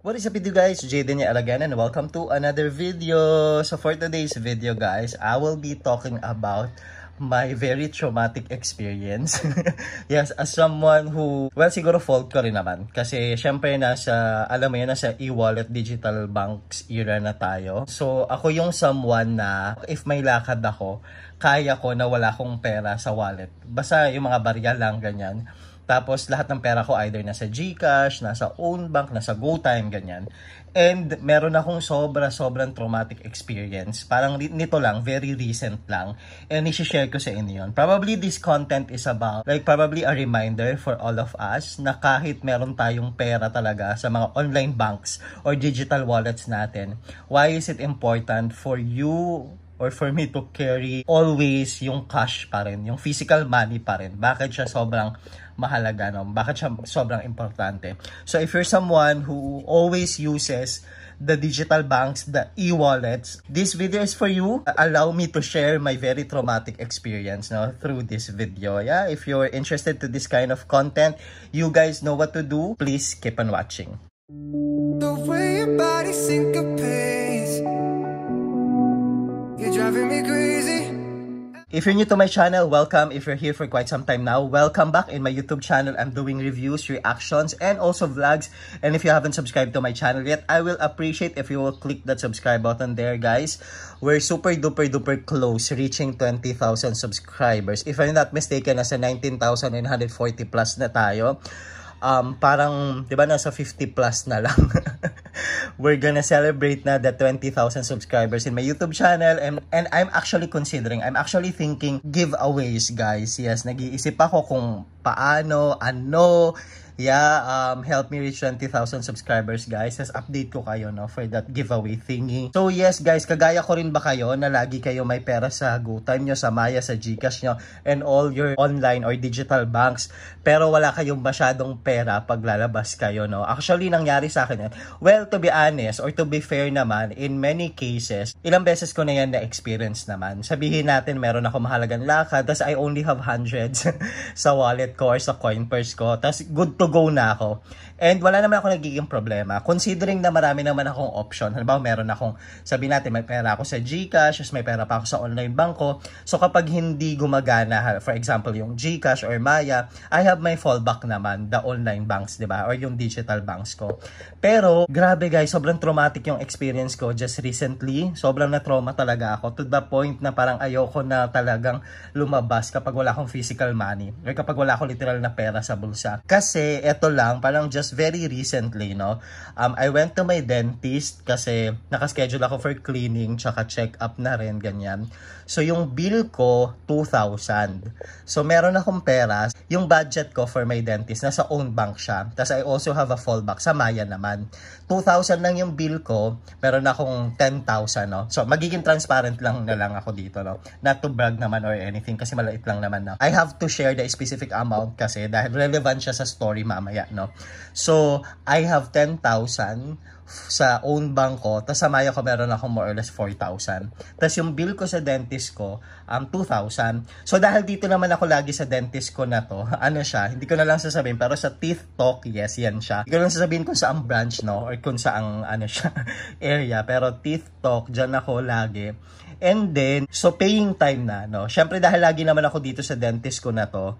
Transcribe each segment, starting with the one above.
What is up with you guys? Jaden here again and welcome to another video. So for today's video guys, I will be talking about my very traumatic experience. Yes, as someone who, well siguro fault ko rin naman. Kasi syempre nasa, alam mo yun, nasa e-wallet digital banks era na tayo. So ako yung someone na if may lakad ako, kaya ko na wala akong pera sa wallet. Basta yung mga barya lang, ganyan. Tapos lahat ng pera ko either nasa GCash, nasa own bank, nasa GoTime, ganyan. And meron akong sobrang traumatic experience. Parang nito lang, very recent lang. And i-share ko sa inyo yun. Probably this content is about, like probably a reminder for all of us na kahit meron tayong pera talaga sa mga online banks or digital wallets natin, why is it important for you or for me to carry always yung cash pa rin, yung physical money pa rin? Bakit siya sobrang mahalaga, no? Bakit siya sobrang importante? So if you're someone who always uses the digital banks, the e-wallets, this video is for you. Allow me to share my very traumatic experience, no, through this video. Yeah, if you're interested to this kind of content, you guys know what to do. Please keep on watching. The way your body syncopates, you're driving me crazy. If you're new to my channel, welcome. If you're here for quite some time now, welcome back. In my YouTube channel, I'm doing reviews, reactions, and also vlogs. And if you haven't subscribed to my channel yet, I will appreciate if you will click that subscribe button there, guys. We're super duper close, reaching 20,000 subscribers. If I'm not mistaken, nasa 19,940 plus na tayo. Parang, di ba, nasa 50 plus na lang. We're gonna celebrate na the 20,000 subscribers in my YouTube channel, and I'm actually thinking giveaways, guys. Yes, nag-iisip ako kung paano, ano. Yeah, help me reach 20,000 subscribers, guys. As update ko kayo, no, for that giveaway thingy. So yes, guys, kagaya ko rin ba kayo na lagi kayo may pera sa GoTime nyo, sa Maya, sa GCash nyo, and all your online or digital banks, pero wala kayong masyadong pera pag lalabas kayo, no? Actually, nangyari sa akin yan. Well, to be honest, or to be fair naman, in many cases, ilang beses ko na yan na-experience naman. Sabihin natin, meron ako mahalagang lakad, tas I only have hundreds sa wallet ko or sa coin purse ko, tas good to go na ako. And wala naman ako nagiging problema. Considering na marami naman akong option. Halimbawa, meron akong, sabihin natin, may pera ako sa GCash, may pera pa ako sa online banko. So kapag hindi gumagana, for example, yung GCash or Maya, I have my fallback naman, the online banks, diba? Or yung digital banks ko. Pero, grabe guys, sobrang traumatic yung experience ko just recently. Sobrang na-trauma talaga ako to the point na parang ayoko na talagang lumabas kapag wala akong physical money. Or kapag wala akong literal na pera sa bulsa. Kasi, eto lang, parang just very recently, no, I went to my dentist kasi nakaschedule ako for cleaning tsaka check-up na rin, ganyan. So, yung bill ko, 2,000. So, meron akong pera. Yung budget ko for my dentist, nasa own bank siya. Tapos, I also have a fallback sa Maya naman. 2,000 lang yung bill ko, meron akong 10,000, no. So, magiging transparent lang na lang ako dito, no. Not to brag naman or anything kasi malait lang naman, no. I have to share the specific amount kasi dahil relevant siya sa story mamaya, no. So, I have 10,000 sa own bank ko, tapos sa Maya ko meron ako more or less 4,000. Tapos yung bill ko sa dentist ko, 2,000. So dahil dito naman ako lagi sa dentist ko na to, ano siya, hindi ko na lang sasabihin, pero sa Teeth Talk, yes, yan siya. Hindi ko lang sasabihin kung saang branch, no, or kung saang, ano siya, area, pero Teeth Talk, dyan ako lagi. And then, so paying time na, no, syempre dahil lagi naman ako dito sa dentist ko na to,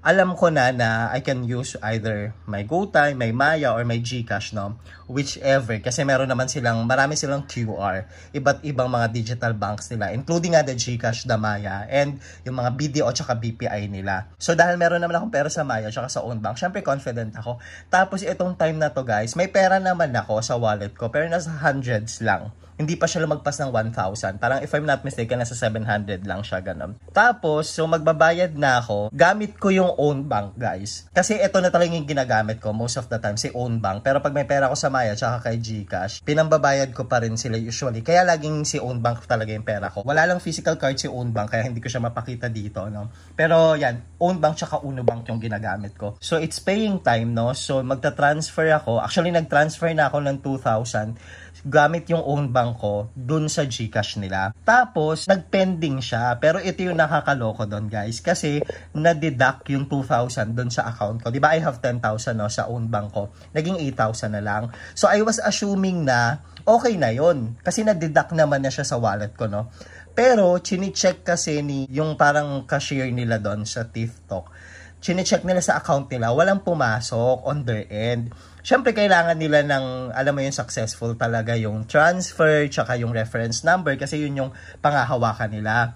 alam ko na I can use either my GoTime, my Maya, or my GCash, no? Whichever. Kasi meron naman marami silang QR. Iba't ibang mga digital banks nila, including nga the GCash, the Maya, and yung mga BDO tsaka BPI nila. So, dahil meron naman akong pera sa Maya tsaka sa own bank, syempre confident ako. Tapos, itong time na to, guys, may pera naman ako sa wallet ko, pero nasa hundreds lang. Hindi pa siya lumagpas ng 1,000. Parang if I'm not mistaken, nasa 700 lang siya, ganun. Tapos, so magbabayad na ako. Gamit ko yung own bank, guys. Kasi ito na talagang yung ginagamit ko most of the time, si own bank. Pero pag may pera ko sa Maya tsaka kay GCash, pinambabayad ko pa rin sila usually. Kaya laging si own bank talaga yung pera ko. Wala lang physical card si own bank, kaya hindi ko siya mapakita dito, no? Pero yan, own bank tsaka Uno Bank yung ginagamit ko. So, it's paying time, no? So, magta-transfer ako. Actually, nag-transfer na ako ng 2,000 gamit yung own bank ko dun sa GCash nila. Tapos, nagpending siya. Pero ito yung nakakaloko doon, guys. Kasi, na-deduct yung 2,000 dun sa account ko. Diba, I have 10,000 no, sa own bank ko. Naging 8,000 na lang. So, I was assuming na okay na yon kasi na-deduct naman na siya sa wallet ko, no? Pero, chine-check kasi ni yung parang cashier nila doon sa TikTok. Chine-check nila sa account nila, walang pumasok on their end. Siyempre, kailangan nila ng, alam mo yung successful talaga yung transfer, tsaka yung reference number, kasi yun yung pangahawakan nila.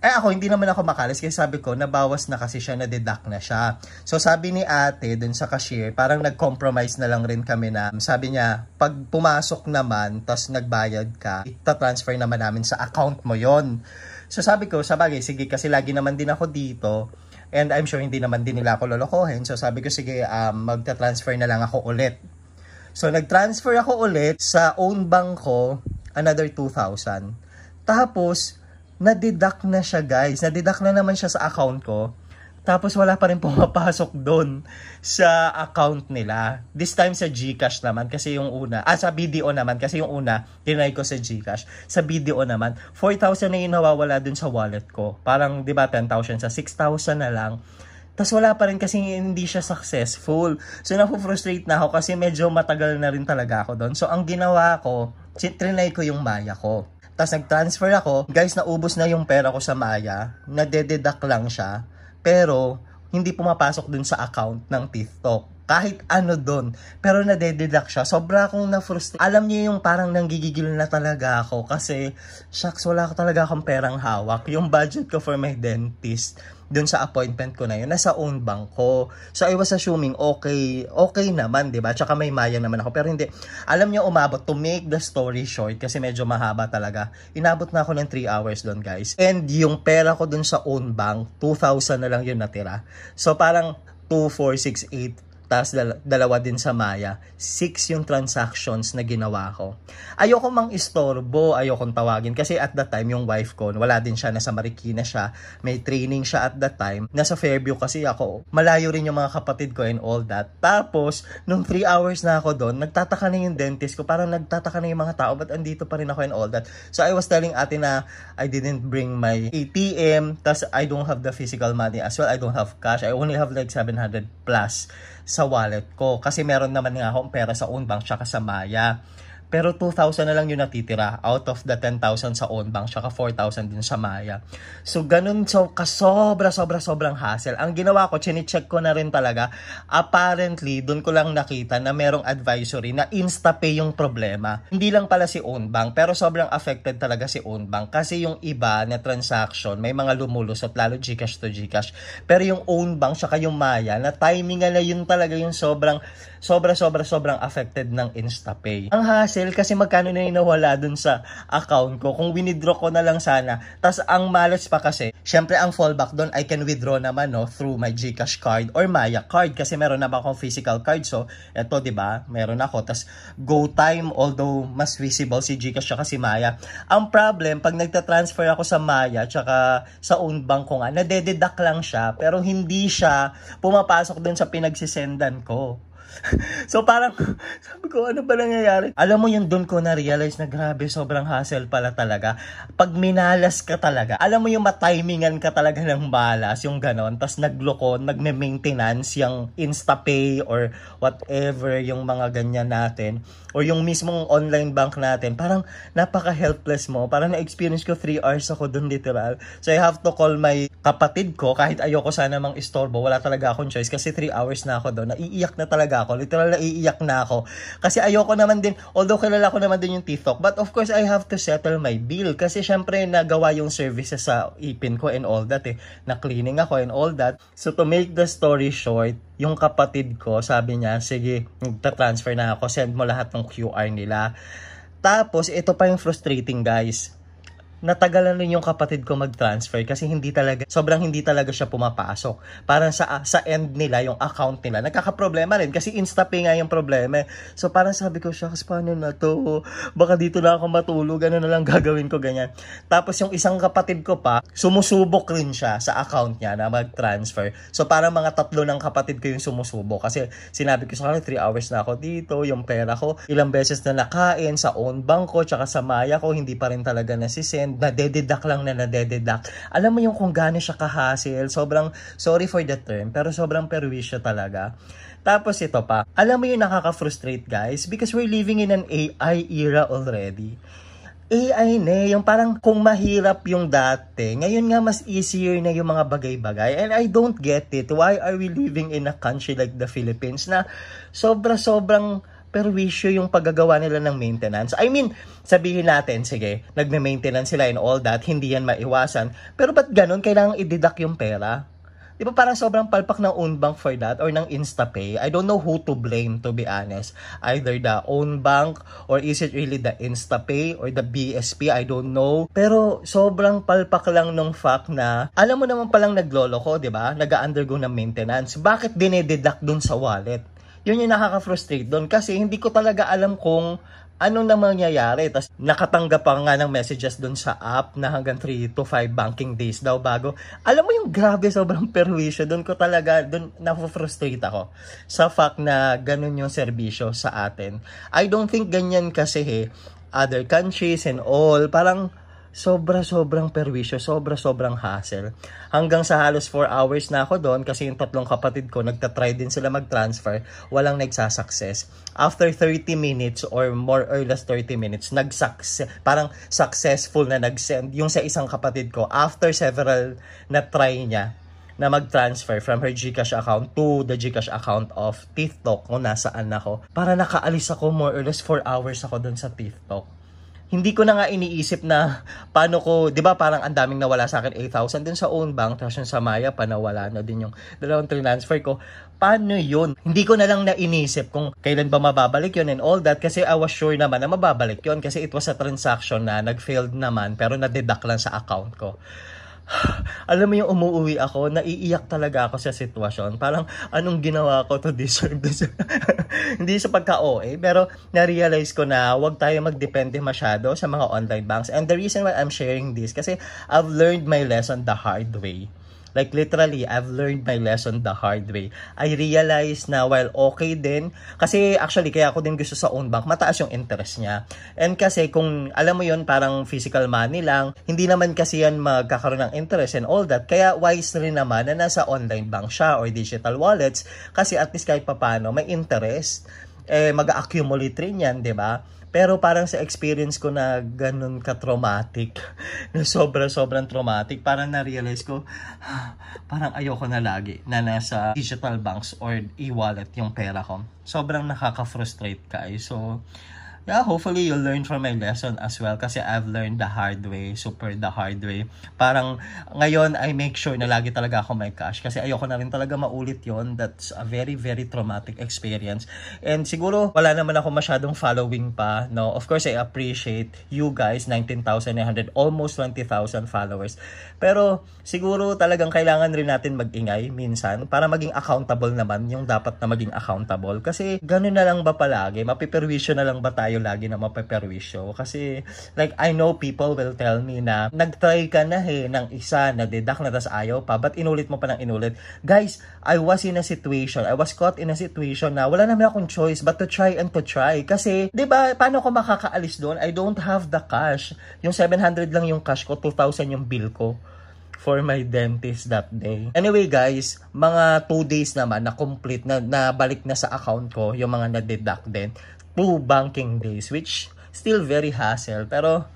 Ako, hindi naman ako makalis, kasi sabi ko, nabawas na kasi siya, na-deduct na siya. So, sabi ni ate, dun sa cashier, parang nag-compromise na lang rin kami na, sabi niya, pag pumasok naman, tas nagbayad ka, ita-transfer naman namin sa account mo yon. So, sabi ko, sabagay, sige, kasi lagi naman din ako dito, and I'm sure hindi naman din nila ako lolokohin. So sabi ko, sige, magta-transfer na lang ako ulit. So nag-transfer ako ulit sa own bank ko, another 2,000. Tapos, na-deduct na siya, guys. Na-deduct na naman siya sa account ko. Tapos wala pa rin pumapasok doon sa account nila. This time sa GCash naman kasi yung una. Sa BDO naman kasi yung una, tinry ko sa GCash. Sa BDO naman, 4,000 na yung nawawala doon sa wallet ko. Parang, di ba, 10,000 sa 6,000 na lang. Tapos wala pa rin kasi hindi siya successful. So, napu-frustrate na ako kasi medyo matagal na rin talaga ako doon. So, ang ginawa ko, trinay ko yung Maya ko. Tapos nag-transfer ako. Guys, naubos na yung pera ko sa Maya. Nade-deduct lang siya. Pero, hindi pumapasok dun sa account ng TikTok. Kahit ano dun. Pero nade-deduct siya. Sobra akong na-frustrate. Alam niyo yung parang nanggigigil na talaga ako. Kasi, shucks, wala ko talaga akong perang hawak. Yung budget ko for my dentist, dun sa appointment ko na yun, nasa own bank ko. So, I was assuming, okay naman, diba? Tsaka may Maya naman ako. Pero hindi. Alam niyo, umabot, to make the story short, kasi medyo mahaba talaga. Inabot na ako ng 3 hours dun, guys. And yung pera ko dun sa own bank, 2,000 na lang yun natira. So, parang 2, 4, 6, 8, tapos dalawa din sa Maya. 6 yung transactions na ginawa ko. Ayoko mang istorbo, ayokong tawagin. Kasi at that time, yung wife ko, wala din siya, nasa Marikina siya. May training siya at that time. Nasa Fairview kasi ako. Malayo rin yung mga kapatid ko and all that. Tapos, nung 3 hours na ako doon, nagtataka na yung dentist ko. Parang nagtataka na yung mga tao, but andito pa rin ako and all that. So, I was telling ate na I didn't bring my ATM. Tapos, I don't have the physical money as well. I don't have cash. I only have like 700 plus sa wallet ko. Kasi meron naman nga akong pera sa own bank tsaka sa Maya. Pero 2,000 na lang yung natitira out of the 10,000 sa own bank tsaka 4,000 din sa Maya. So ganun, so sobrang hassle. Ang ginawa ko, chine-check ko na rin talaga. Apparently, dun ko lang nakita na merong advisory na InstaPay yung problema. Hindi lang pala si own bank, pero sobrang affected talaga si own bank. Kasi yung iba na transaction, may mga lumulusot, lalo GCash to GCash. Pero yung own bank tsaka yung Maya, na timingan na yun talaga yung sobrang affected ng InstaPay. Ang hassle kasi magkano na yung nawala dun sa account ko. Kung winidraw ko na lang sana. Tas ang malas pa kasi, syempre ang fallback dun, I can withdraw naman through my GCash card or Maya card kasi meron na akong physical card. So, eto, 'di ba? Meron ako. Tas GoTime, although mas visible si GCash tsaka si Maya. Ang problem, pag nagta-transfer ako sa Maya tsaka sa own bank ko nga, nade-deduct lang siya pero hindi siya pumapasok dun sa pinagsisendan ko. So parang, sabi ko, ano ba nangyayari? Alam mo yung doon ko na-realize na grabe, sobrang hassle pala talaga. Pag minalas ka talaga, alam mo yung matimingan ka talaga ng balas, yung ganon. Tapos nagloko, nagme-maintenance yung InstaPay or whatever yung mga ganyan natin. Or yung mismong online bank natin. Parang napaka-helpless mo. Parang na-experience ko 3 hours ako doon literal. So I have to call my kapatid ko kahit ayoko sana mang istorbo. Wala talaga akong choice kasi 3 hours na ako doon. Naiiyak na talaga ako. Literal naiiyak na ako. Kasi ayoko naman din, although kilala ko naman din yung TikTok, but of course I have to settle my bill. Kasi syempre nagawa yung services sa ipin ko and all that na cleaning ako and all that. So to make the story short, yung kapatid ko, sabi niya, sige, magta-transfer na ako, send mo lahat ng QR nila. Tapos, ito pa yung frustrating, guys. natagalan rin yung kapatid ko mag-transfer kasi sobrang hindi talaga siya pumapasok. Parang sa end nila, yung account nila, nagkakaproblema rin kasi InstaPay nga yung problema. So parang sabi ko, shucks, paano na to? Baka dito na ako matulog, ano na lang gagawin ko, ganyan. Tapos yung isang kapatid ko pa, sumusubok rin siya sa account niya na mag-transfer. So parang mga 3 ng kapatid ko yung sumusubok kasi sinabi ko sa kanila, 3 hours na ako dito, yung pera ko, ilang beses na nakain sa own bank ko, tsaka sa Maya ko, hindi pa rin talaga nasisend, nadededuct lang na nadededuct. Alam mo yung kung gaano siya ka-hassle, sobrang, sorry for the term, pero sobrang perwisyo talaga. Tapos ito pa, alam mo yung nakaka-frustrate guys, because we're living in an AI era already. AI na, yung parang kung mahirap yung dati, ngayon nga mas easier na yung mga bagay-bagay. And I don't get it. Why are we living in a country like the Philippines na sobrang perwisyo yung paggagawa nila ng maintenance? I mean, sabihin natin, sige, nagme-maintenance sila and all that, hindi yan maiwasan. Pero ba't ganun? Kailangang i-deduct yung pera? Di ba parang sobrang palpak ng own bank for that or ng InstaPay? I don't know who to blame, to be honest. Either the own bank or is it really the InstaPay or the BSP? I don't know. Pero sobrang palpak lang nung fact na alam mo naman palang nagloloko, di ba? Nag-undergo ng maintenance. Bakit dinededuct dun sa wallet? Yun yung nakaka-frustrate doon kasi hindi ko talaga alam kung ano na mangyayari. Tapos nakatanggap pa nga ng messages doon sa app na hanggang 3 to 5 banking days daw bago. Alam mo yung grabe, sobrang perwisyo. Doon na-frustrate ako sa fact na ganun yung serbisyo sa atin. I don't think ganyan kasi other countries and all, parang sobrang perwisyo, sobrang hassle. Hanggang sa halos 4 hours na ako doon kasi yung 3 kapatid ko nagtatry din sila mag-transfer, walang nagsasucess. After 30 minutes or more or less 30 minutes, parang successful na nag-send yung sa isang kapatid ko after several na try niya na mag-transfer from her GCash account to the GCash account of TikTok kung nasaan ako. Para nakaalis ako more or less 4 hours ako doon sa TikTok. Hindi ko na nga iniisip na paano ko, di ba parang ang daming nawala sa akin, 8,000 din sa own bank, tapos yung sa Maya pa nawala na din yung dalawang transfer ko. Paano yun? Hindi ko na lang nainisip kung kailan ba mababalik yun and all that kasi I was sure naman na mababalik yun kasi it was a transaction na nag-failed naman pero na-deduct lang sa account ko. Alam mo yung umuwi ako, naiiyak talaga ako sa sitwasyon. Parang anong ginawa ko to deserve this? Hindi sa pagka-OA, pero na-realize ko na wag tayo magdepende masyado sa mga online banks. And the reason why I'm sharing this, kasi I've learned my lesson the hard way. Like literally, I've learned my lesson the hard way. I realized na while okay din, kasi actually kaya ako din gusto sa own bank, mataas yung interest niya. And kasi kung alam mo yun, parang physical money lang, hindi naman kasi yan magkakaroon ng interest and all that. Kaya wise rin naman na nasa online bank siya or digital wallets kasi at least kahit papano may interest. Mag-accumulate rin yan, di ba? Pero parang sa experience ko na ganun ka-traumatic, na sobrang traumatic, parang na-realize ko, parang ayoko na lagi na nasa digital banks or e-wallet yung pera ko. Sobrang nakaka-frustrate guys. So, yeah, hopefully you'll learn from my lesson as well kasi I've learned the hard way, super the hard way. Parang ngayon I make sure na lagi talaga ako may cash kasi ayoko na rin talaga maulit yon. That's a very traumatic experience. And siguro wala naman ako masyadong following pa, no? Of course I appreciate you guys, 19,900, almost 20,000 followers. Pero siguro talagang kailangan rin natin mag-ingay minsan para maging accountable naman yung dapat na maging accountable. Kasi gano'n na lang ba palagi? Mapiperwisyo na lang ba tayo lagi na mapiperwisyo? Kasi like I know people will tell me na nag-try ka na ng isa na deduct na tas ayaw pa, but inulit mo pa ng inulit. Guys, I was caught in a situation na wala naman akong choice but to try and to try. Kasi, di ba, paano ko makakaalis doon? I don't have the cash. Yung 700 lang yung cash ko, 2,000 yung bill ko for my dentist that day. Anyway guys, mga 2 days naman na complete na balik na sa account ko yung mga na-deduct din. 2 banking days, which still very hassle. Pero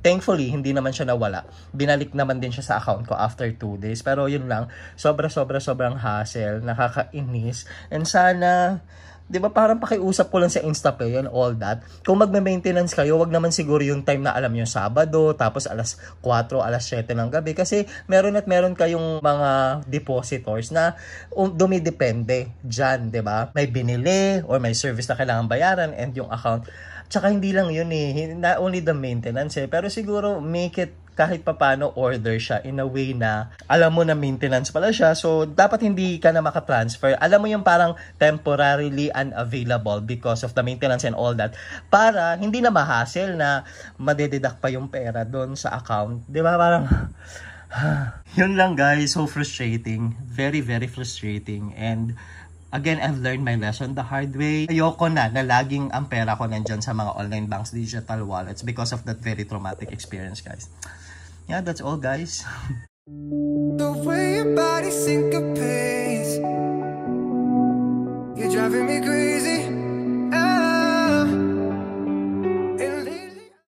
thankfully, hindi naman siya nawala. Binalik naman din siya sa account ko after 2 days. Pero yun lang, sobrang hassle, nakakainis. And sana, di ba parang pakiusap ko lang sa InstaPay and all that. Kung magme-maintenance kayo, wag naman siguro yung time na alam nyo Sabado, tapos alas 4, alas 7 ng gabi. Kasi meron kayong mga depositors na dumidepende dyan, di ba? May binili or may service na kailangan bayaran and yung account. Tsaka hindi lang yun not only the maintenance pero siguro make it kahit papano order siya in a way na alam mo na maintenance pala siya. So, dapat hindi ka na makatransfer. Alam mo yung parang temporarily unavailable because of the maintenance and all that. Para hindi na ma-hassle na madededuct pa yung pera doon sa account. Di ba? Parang, yun lang guys. So frustrating. Very, very frustrating. And again, I've learned my lesson the hard way. Ayoko na laging ang pera ko nandyan sa mga online banks, digital wallets because of that very traumatic experience, guys. Yeah, that's all, guys. The way your body syncopates, you're driving me crazy.